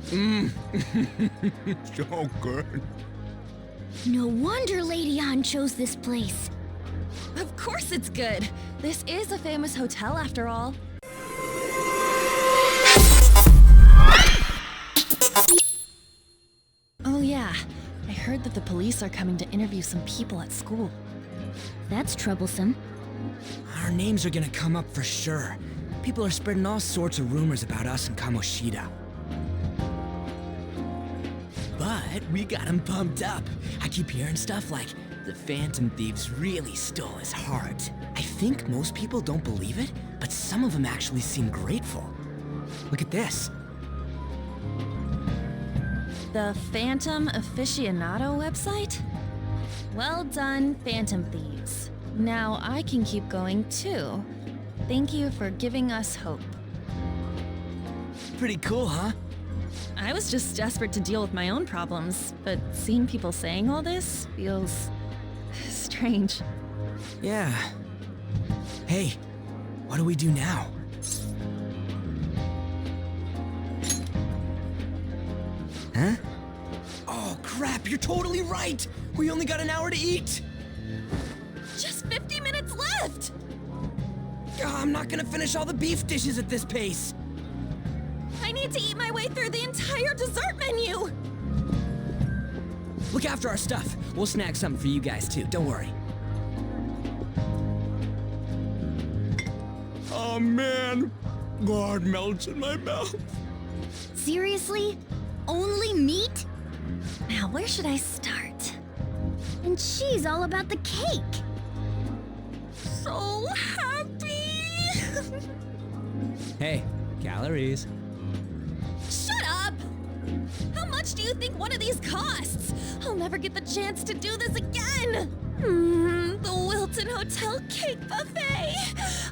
So good. No wonder Lady An chose this place. Of course it's good. This is a famous hotel after all. Oh yeah, I heard that the police are coming to interview some people at school. That's troublesome. Our names are gonna come up for sure. People are spreading all sorts of rumors about us and Kamoshida. But we got him pumped up. I keep hearing stuff like the Phantom Thieves really stole his heart. I think most people don't believe it, but some of them actually seem grateful. Look at this. The Phantom Aficionado website? Well done, Phantom Thieves. Now I can keep going too. Thank you for giving us hope. Pretty cool, huh? I was just desperate to deal with my own problems, but seeing people saying all this feels strange. Yeah. Hey, what do we do now? Huh? Oh crap, you're totally right! We only got an hour to eat! Just 50 minutes left! I'm not gonna finish all the beef dishes at this pace! I need to eat my way through the entire dessert menu! Look after our stuff. We'll snag something for you guys too, don't worry. Oh man, God melts in my mouth. Seriously? Only meat? Now, where should I start? And she's all about the cake. So happy! Hey, calories. Shut up! How much do you think one of these costs? I'll never get the chance to do this again! The Wilton Hotel Cake Buffet!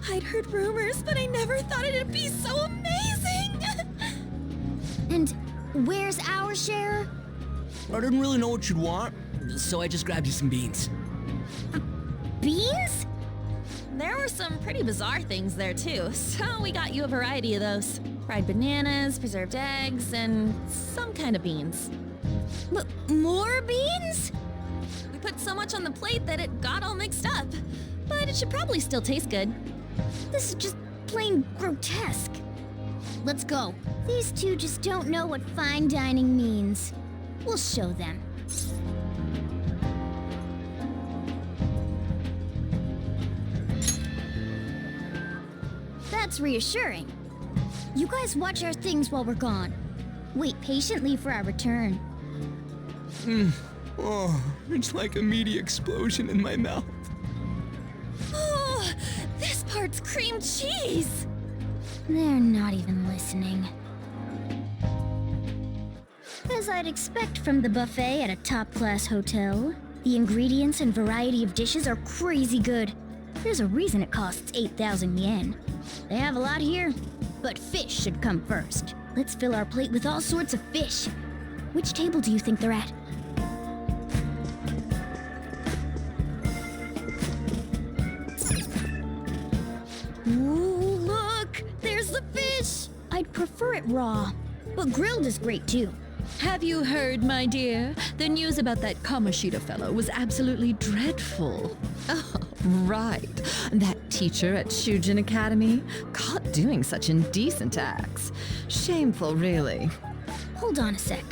I'd heard rumors, but I never thought it'd be so amazing! And where's our share? I didn't really know what you'd want, so I just grabbed you some beans. Beans? There were some pretty bizarre things there too, so we got you a variety of those. Fried bananas, preserved eggs, and some kind of beans. More beans? We put so much on the plate that it got all mixed up, but it should probably still taste good. This is just plain grotesque. Let's go. These two just don't know what fine dining means. We'll show them. That's reassuring. You guys watch our things while we're gone. Wait patiently for our return. Oh, it's like a meaty explosion in my mouth. Oh, this part's cream cheese! They're not even listening. As I'd expect from the buffet at a top-class hotel, the ingredients and variety of dishes are crazy good. There's a reason it costs 8,000 yen. They have a lot here, but fish should come first. Let's fill our plate with all sorts of fish. Which table do you think they're at? Ooh, look! There's the fish! I'd prefer it raw, but grilled is great too. Have you heard, my dear? The news about that Kamoshida fellow was absolutely dreadful. Oh, right. That teacher at Shujin Academy? Caught doing such indecent acts. Shameful, really. Hold on a sec.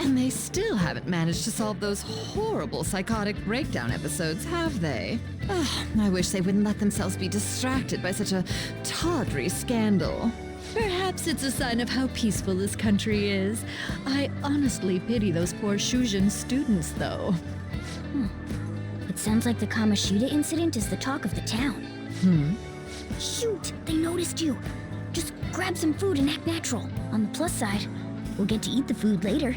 And they still haven't managed to solve those horrible psychotic breakdown episodes, have they? Oh, I wish they wouldn't let themselves be distracted by such a tawdry scandal. Perhaps it's a sign of how peaceful this country is. I honestly pity those poor Shujin students, though. It sounds like the Kamoshida incident is the talk of the town. Shoot, they noticed you. Just grab some food and act natural. On the plus side, we'll get to eat the food later.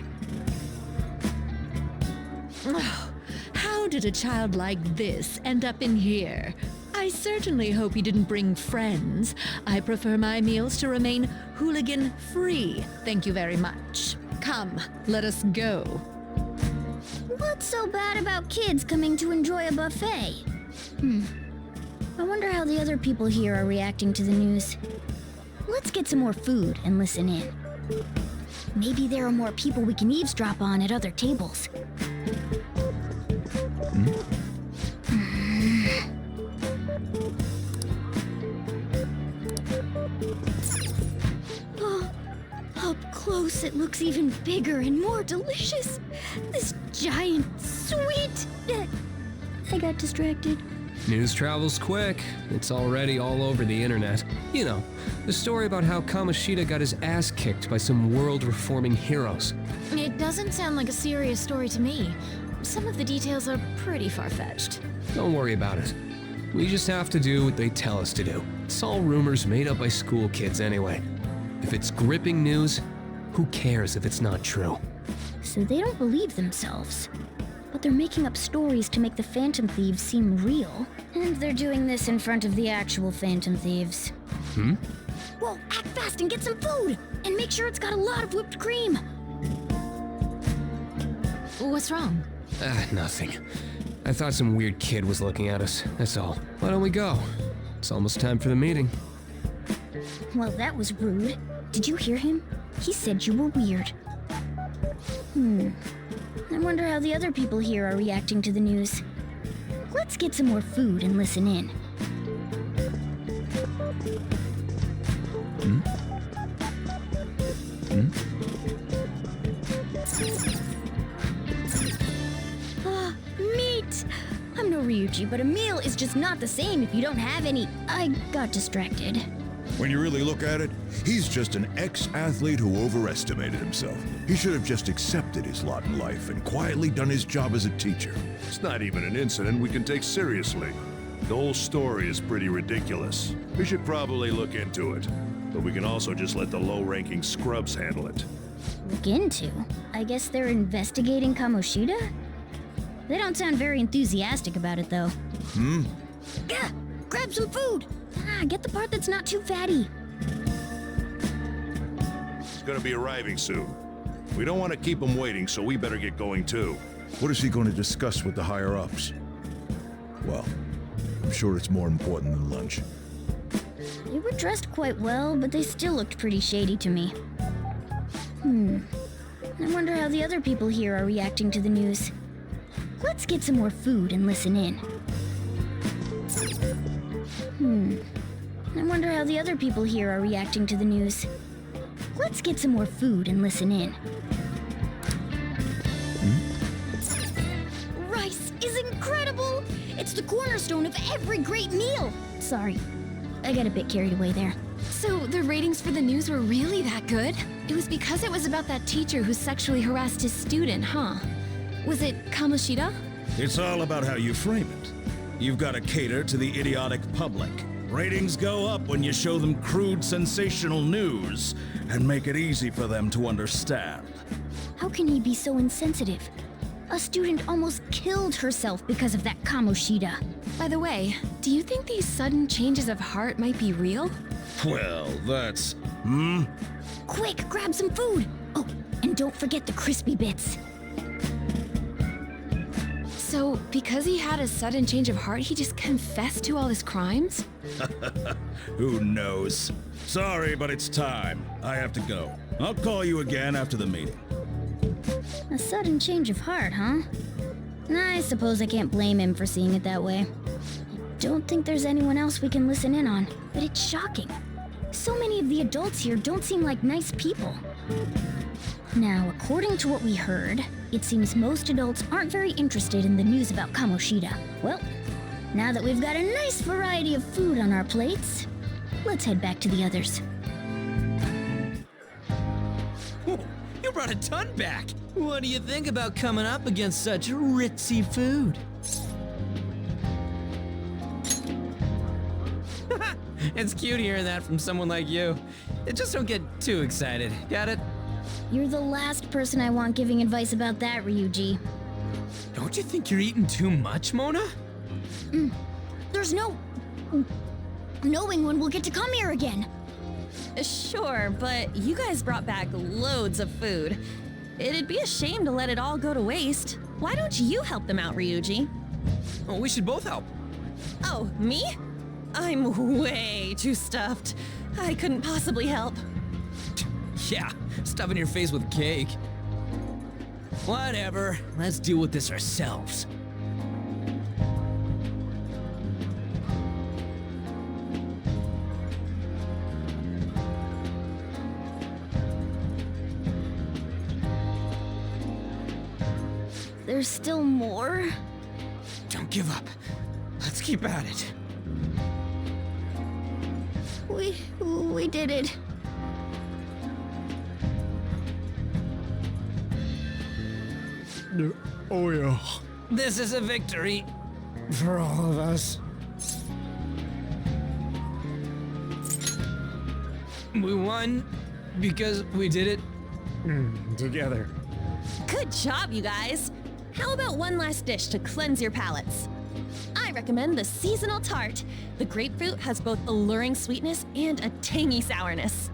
Oh, how did a child like this end up in here? I certainly hope he didn't bring friends. I prefer my meals to remain hooligan-free. Thank you very much. Come, let us go. What's so bad about kids coming to enjoy a buffet? I wonder how the other people here are reacting to the news. Let's get some more food and listen in. Maybe there are more people we can eavesdrop on at other tables. Oh, up close it looks even bigger and more delicious. This giant sweet... I got distracted. News travels quick. It's already all over the internet. You know, the story about how Kamoshida got his ass kicked by some world-reforming heroes. It doesn't sound like a serious story to me. Some of the details are pretty far-fetched. Don't worry about it. We just have to do what they tell us to do. It's all rumors made up by school kids anyway. If it's gripping news, who cares if it's not true? So they don't believe themselves. But they're making up stories to make the Phantom Thieves seem real. And they're doing this in front of the actual Phantom Thieves. Whoa, act fast and get some food! And make sure it's got a lot of whipped cream! What's wrong? Nothing. I thought some weird kid was looking at us, that's all. Why don't we go? It's almost time for the meeting. Well, that was rude. Did you hear him? He said you were weird. I wonder how the other people here are reacting to the news. Let's get some more food and listen in. Ah, meat! I'm no Ryuji, but a meal is just not the same if you don't have any. I got distracted. When you really look at it, he's just an ex-athlete who overestimated himself. He should have just accepted his lot in life and quietly done his job as a teacher. It's not even an incident we can take seriously. The whole story is pretty ridiculous. We should probably look into it. But we can also just let the low-ranking scrubs handle it. Look into? I guess they're investigating Kamoshida? They don't sound very enthusiastic about it, though. Gah! Grab some food! Get the part that's not too fatty. He's gonna be arriving soon. We don't want to keep him waiting, so we better get going too. What is he going to discuss with the higher-ups? Well, I'm sure it's more important than lunch. They were dressed quite well, but they still looked pretty shady to me. I wonder how the other people here are reacting to the news. Let's get some more food and listen in. I wonder how the other people here are reacting to the news. Let's get some more food and listen in. Rice is incredible! It's the cornerstone of every great meal! Sorry, I got a bit carried away there. So the ratings for the news were really that good? It was because it was about that teacher who sexually harassed his student, huh? Was it Kamoshida? It's all about how you frame it. You've got to cater to the idiotic public. Ratings go up when you show them crude, sensational news and make it easy for them to understand. How can he be so insensitive? A student almost killed herself because of that Kamoshida. By the way, do you think these sudden changes of heart might be real? Well, that's... Quick, grab some food! Oh, and don't forget the crispy bits. So, because he had a sudden change of heart, he just confessed to all his crimes? Who knows? Sorry, but it's time. I have to go. I'll call you again after the meeting. A sudden change of heart, huh? I suppose I can't blame him for seeing it that way. I don't think there's anyone else we can listen in on, but it's shocking. So many of the adults here don't seem like nice people. Now, according to what we heard, it seems most adults aren't very interested in the news about Kamoshida. Well, now that we've got a nice variety of food on our plates, let's head back to the others. You brought a ton back. What do you think about coming up against such ritzy food? It's cute hearing that from someone like you. Just don't get too excited, got it? You're the last person I want giving advice about that, Ryuji. Don't you think you're eating too much, Mona? There's no knowing when we'll get to come here again. Sure, but you guys brought back loads of food. It'd be a shame to let it all go to waste. Why don't you help them out, Ryuji? Oh, we should both help. Oh, me? I'm way too stuffed. I couldn't possibly help. Yeah, stuffing your face with cake. Whatever, let's deal with this ourselves. There's still more? Don't give up. Let's keep at it. We did it. Oh yeah. This is a victory for all of us. We won because we did it together. Good job, you guys. How about one last dish to cleanse your palates? I recommend the seasonal tart. The grapefruit has both alluring sweetness and a tangy sourness.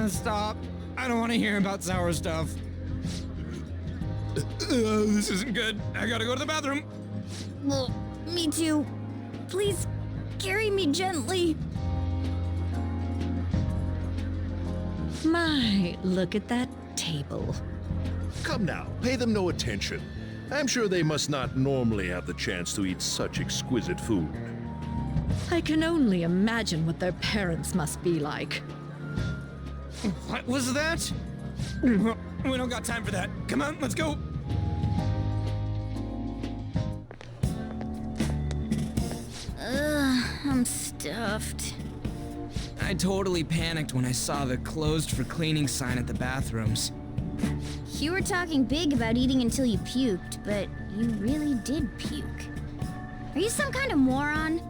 Stop. I don't want to hear about sour stuff. This isn't good. I gotta go to the bathroom. Well, me too. Please, carry me gently. My, look at that table. Come now, pay them no attention. I'm sure they must not normally have the chance to eat such exquisite food. I can only imagine what their parents must be like. What was that? We don't got time for that. Come on, let's go. I'm stuffed. I totally panicked when I saw the closed for cleaning sign at the bathrooms. You were talking big about eating until you puked, but you really did puke. Are you some kind of moron?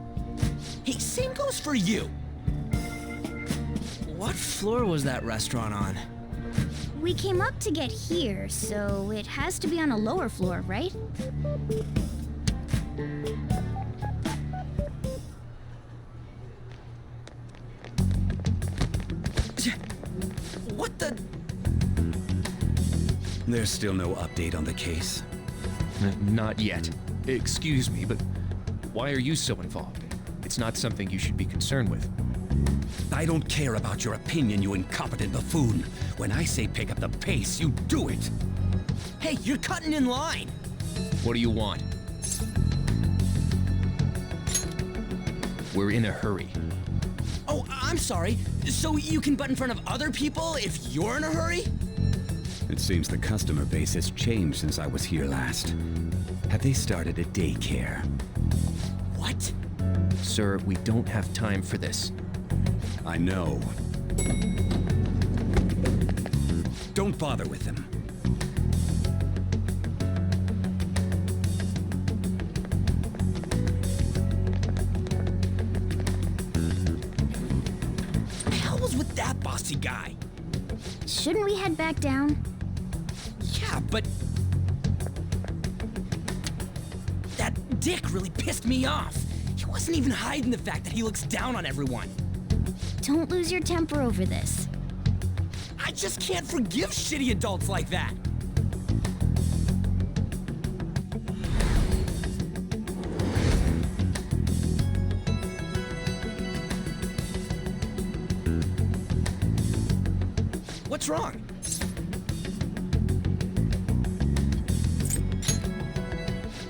Hey, same goes for you. What floor was that restaurant on? We came up to get here, so it has to be on a lower floor, right? What the? There's still no update on the case. Not yet. Excuse me, but why are you so involved? It's not something you should be concerned with. I don't care about your opinion, you incompetent buffoon. When I say pick up the pace, you do it. Hey, you're cutting in line. What do you want? We're in a hurry. Oh, I'm sorry. So you can butt in front of other people if you're in a hurry? It seems the customer base has changed since I was here last. Have they started a daycare? What? Sir, we don't have time for this. I know. Don't bother with them. What the hell was with that bossy guy? Shouldn't we head back down? Yeah, but... that dick really pissed me off. He wasn't even hiding the fact that he looks down on everyone. Don't lose your temper over this. I just can't forgive shitty adults like that. What's wrong?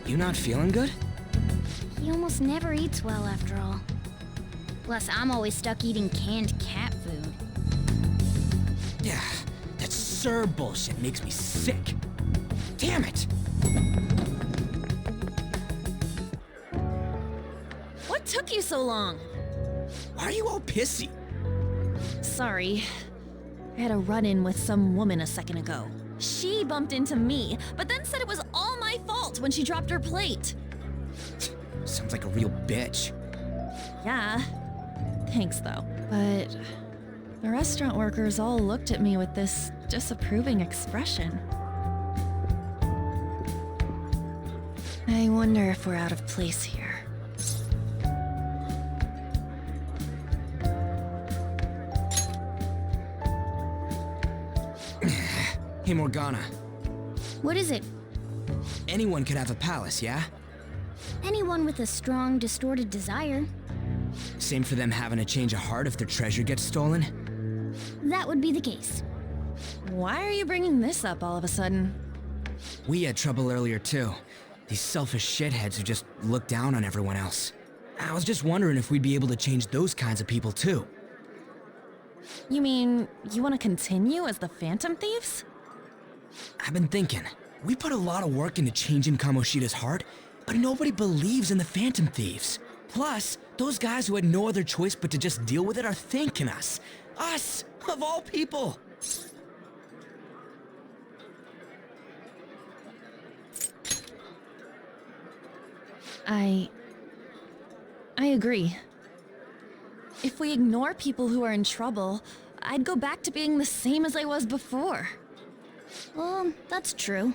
You not feeling good? He almost never eats well after all. Plus, I'm always stuck eating canned cat food. Yeah, that Sir bullshit makes me sick. Damn it! What took you so long? Why are you all pissy? Sorry. I had a run-in with some woman a second ago. She bumped into me, but then said it was all my fault when she dropped her plate. Sounds like a real bitch. Yeah. Thanks, though. But the restaurant workers all looked at me with this disapproving expression. I wonder if we're out of place here. Hey, Morgana. What is it? Anyone could have a palace, yeah? Anyone with a strong, distorted desire. Same for them having a change of heart if their treasure gets stolen? That would be the case. Why are you bringing this up all of a sudden? We had trouble earlier too. These selfish shitheads who just look down on everyone else. I was just wondering if we'd be able to change those kinds of people too. You mean, you want to continue as the Phantom Thieves? I've been thinking, we put a lot of work into changing Kamoshida's heart, but nobody believes in the Phantom Thieves. Plus, those guys who had no other choice but to just deal with it are thanking us. Us, of all people. I agree. If we ignore people who are in trouble, I'd go back to being the same as I was before. Well, that's true.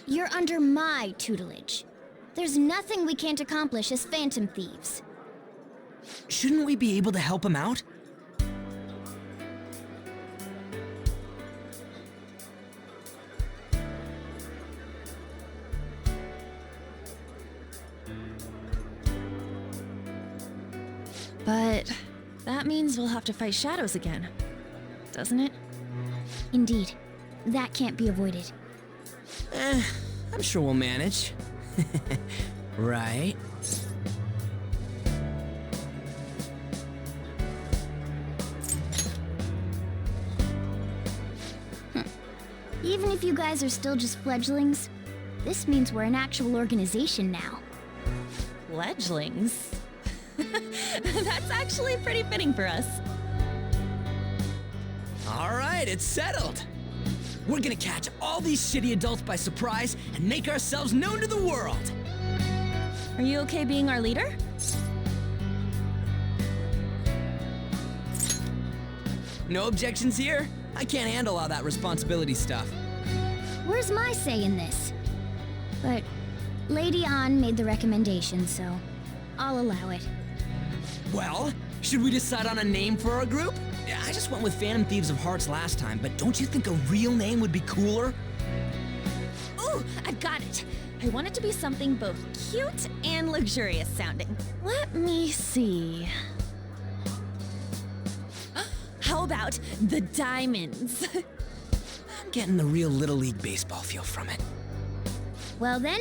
You're under my tutelage. There's nothing we can't accomplish as Phantom Thieves. Shouldn't we be able to help him out? But that means we'll have to fight shadows again, doesn't it? Indeed. That can't be avoided. I'm sure we'll manage. Right? Even if you guys are still just fledglings, this means we're an actual organization now. Fledglings? That's actually pretty fitting for us. All right, it's settled. We're gonna catch all these shitty adults by surprise and make ourselves known to the world. Are you okay being our leader? No objections here? I can't handle all that responsibility stuff. Where's my say in this? But Lady An made the recommendation, so I'll allow it. Well, should we decide on a name for our group? I just went with Phantom Thieves of Hearts last time, but don't you think a real name would be cooler? Ooh, I've got it. I want it to be something both cute and luxurious sounding. Let me see. How about the Diamonds? I'm getting the real Little League Baseball feel from it. Well then,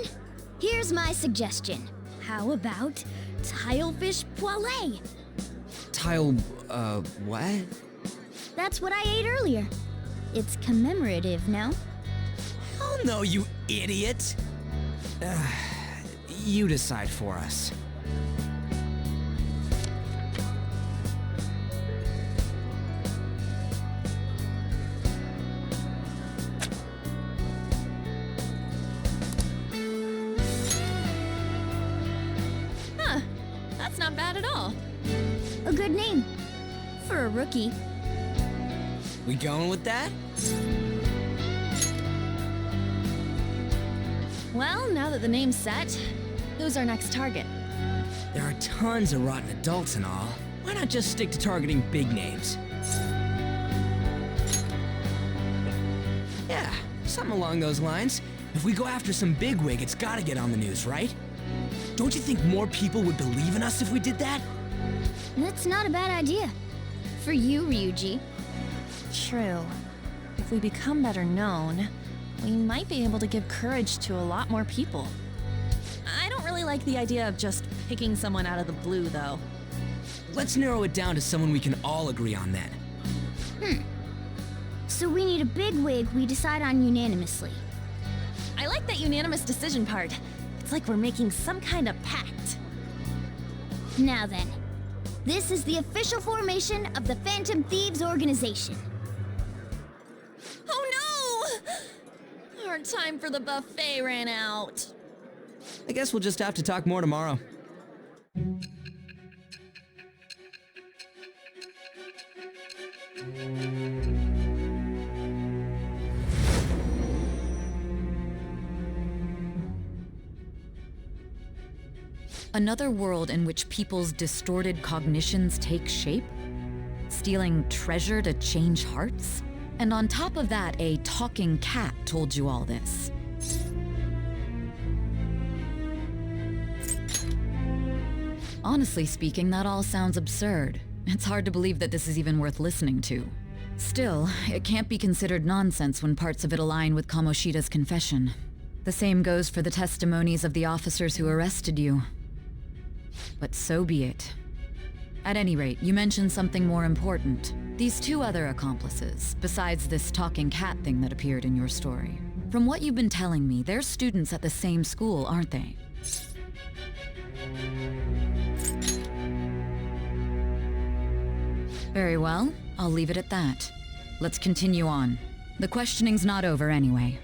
here's my suggestion. How about Tilefish Poêlée? What? That's what I ate earlier. It's commemorative, no? Oh no, you idiot! You decide for us. Huh, that's not bad at all. A good name. For a rookie. We going with that? Well, now that the name's set, who's our next target? There are tons of rotten adults and all. Why not just stick to targeting big names? Yeah, something along those lines. If we go after some bigwig, it's gotta get on the news, right? Don't you think more people would believe in us if we did that? That's not a bad idea. For you, Ryuji. True. If we become better known, we might be able to give courage to a lot more people. I don't really like the idea of just picking someone out of the blue, though. Let's narrow it down to someone we can all agree on then. So we need a big wig we decide on unanimously. I like that unanimous decision part. It's like we're making some kind of pact. Now then, this is the official formation of the Phantom Thieves organization. Oh no! Our time for the buffet ran out. I guess we'll just have to talk more tomorrow. Another world in which people's distorted cognitions take shape? Stealing treasure to change hearts? And on top of that, a talking cat told you all this. Honestly speaking, that all sounds absurd. It's hard to believe that this is even worth listening to. Still, it can't be considered nonsense when parts of it align with Kamoshida's confession. The same goes for the testimonies of the officers who arrested you. But so be it. At any rate, you mentioned something more important. These two other accomplices, besides this talking cat thing that appeared in your story. From what you've been telling me, they're students at the same school, aren't they? Very well, I'll leave it at that. Let's continue on. The questioning's not over anyway.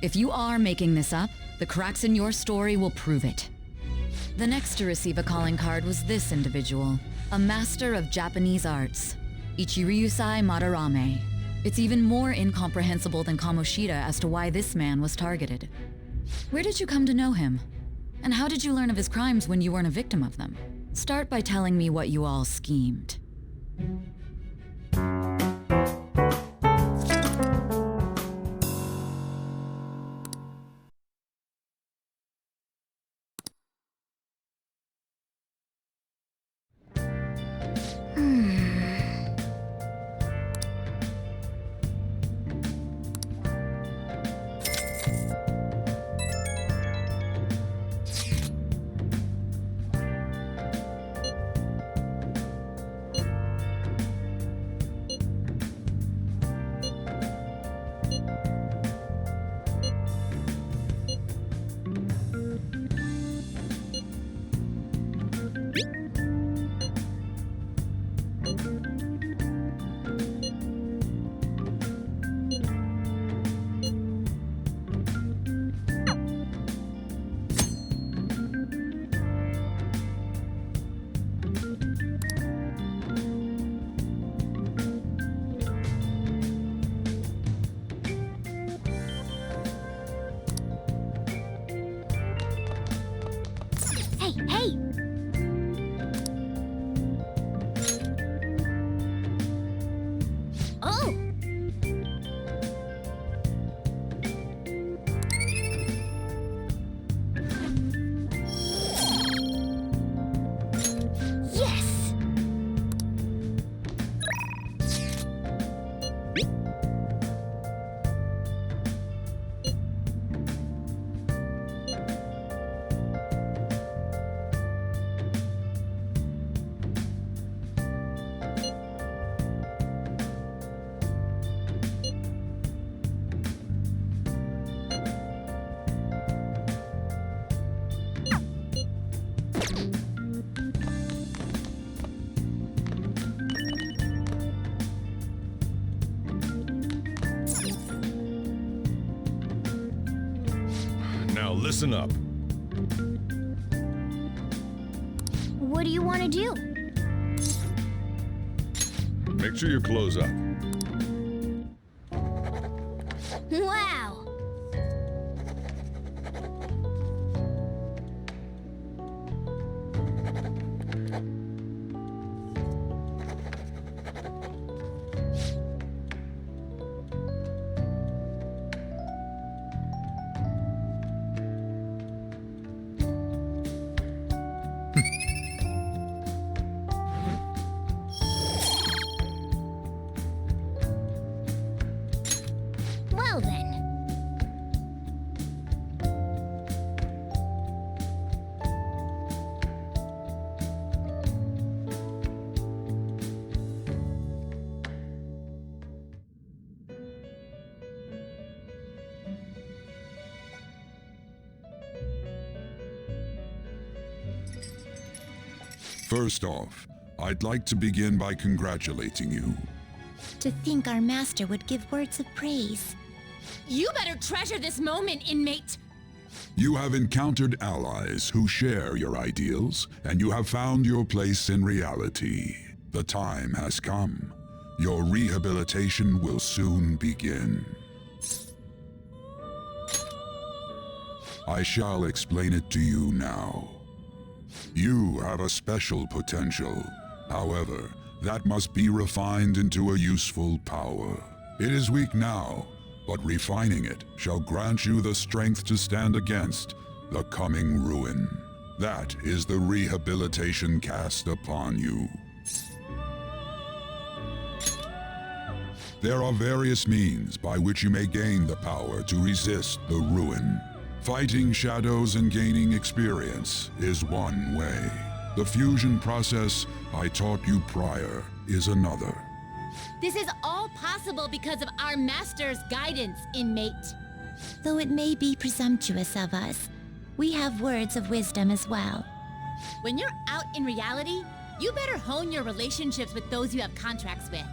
If you are making this up, the cracks in your story will prove it. The next to receive a calling card was this individual, a master of Japanese arts, Ichiryusai Madarame. It's even more incomprehensible than Kamoshida as to why this man was targeted. Where did you come to know him? And how did you learn of his crimes when you weren't a victim of them? Start by telling me what you all schemed. Hey! Oh! Yes! Now listen up. What do you want to do? Make sure you close up. Wow! Well then. First off, I'd like to begin by congratulating you. To think our master would give words of praise. You better treasure this moment, inmate! You have encountered allies who share your ideals, and you have found your place in reality. The time has come. Your rehabilitation will soon begin. I shall explain it to you now. You have a special potential. However, that must be refined into a useful power. It is weak now, but refining it shall grant you the strength to stand against the coming ruin. That is the rehabilitation cast upon you. There are various means by which you may gain the power to resist the ruin. Fighting shadows and gaining experience is one way. The fusion process I taught you prior is another. This is all possible because of our master's guidance, inmate. Though it may be presumptuous of us, we have words of wisdom as well. When you're out in reality, you better hone your relationships with those you have contracts with.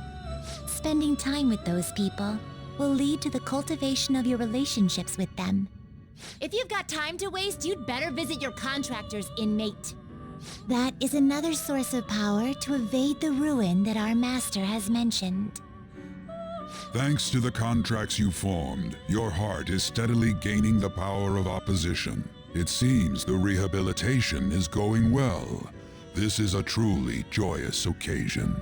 Spending time with those people will lead to the cultivation of your relationships with them. If you've got time to waste, you'd better visit your contractors, inmate. That is another source of power to evade the ruin that our master has mentioned. Thanks to the contracts you formed, your heart is steadily gaining the power of opposition. It seems the rehabilitation is going well. This is a truly joyous occasion.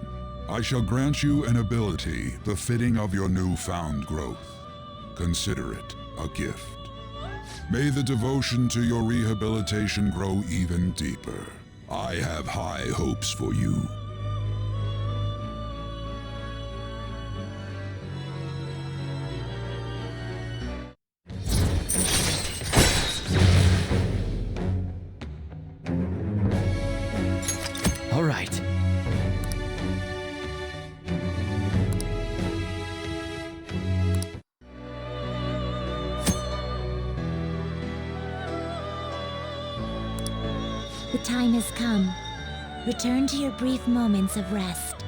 I shall grant you an ability befitting of your newfound growth. Consider it a gift. May the devotion to your rehabilitation grow even deeper. I have high hopes for you. All right. The time has come. Return to your brief moments of rest.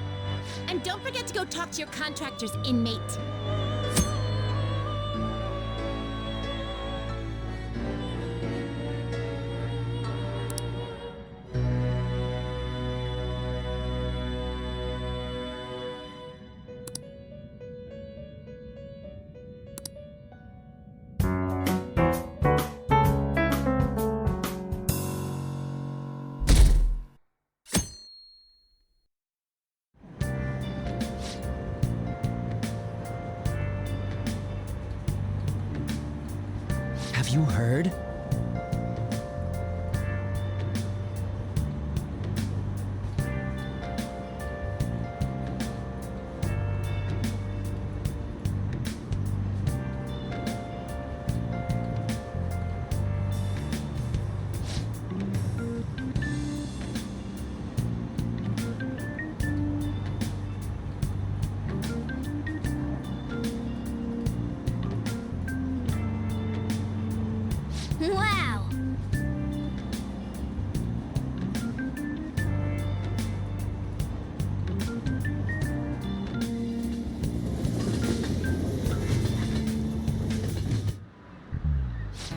And don't forget to go talk to your contractors, inmate. Have you heard? Wow!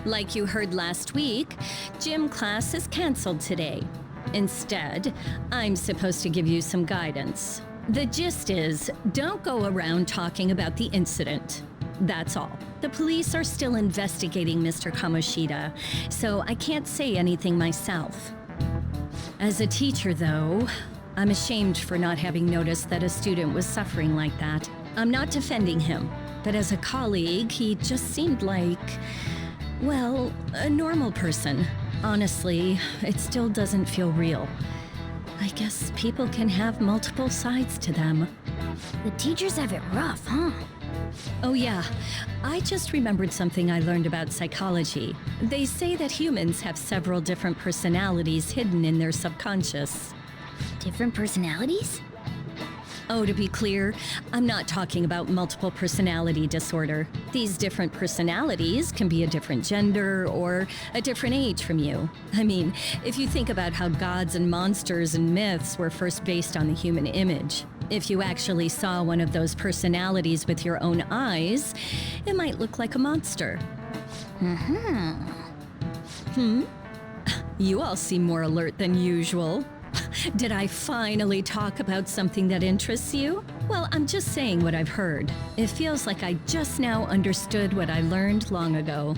Like you heard last week, gym class is canceled today. Instead, I'm supposed to give you some guidance. The gist is, don't go around talking about the incident. That's all. The police are still investigating Mr. Kamoshida, so I can't say anything myself. As a teacher, though, I'm ashamed for not having noticed that a student was suffering like that. I'm not defending him, but as a colleague, he just seemed like, well, a normal person. Honestly, it still doesn't feel real. I guess people can have multiple sides to them. The teachers have it rough, huh? Oh yeah, I just remembered something I learned about psychology. They say that humans have several different personalities hidden in their subconscious. Different personalities? Oh, to be clear, I'm not talking about multiple personality disorder. These different personalities can be a different gender or a different age from you. I mean, if you think about how gods and monsters and myths were first based on the human image, if you actually saw one of those personalities with your own eyes, it might look like a monster. You all seem more alert than usual. Did I finally talk about something that interests you? Well, I'm just saying what I've heard. It feels like I just now understood what I learned long ago.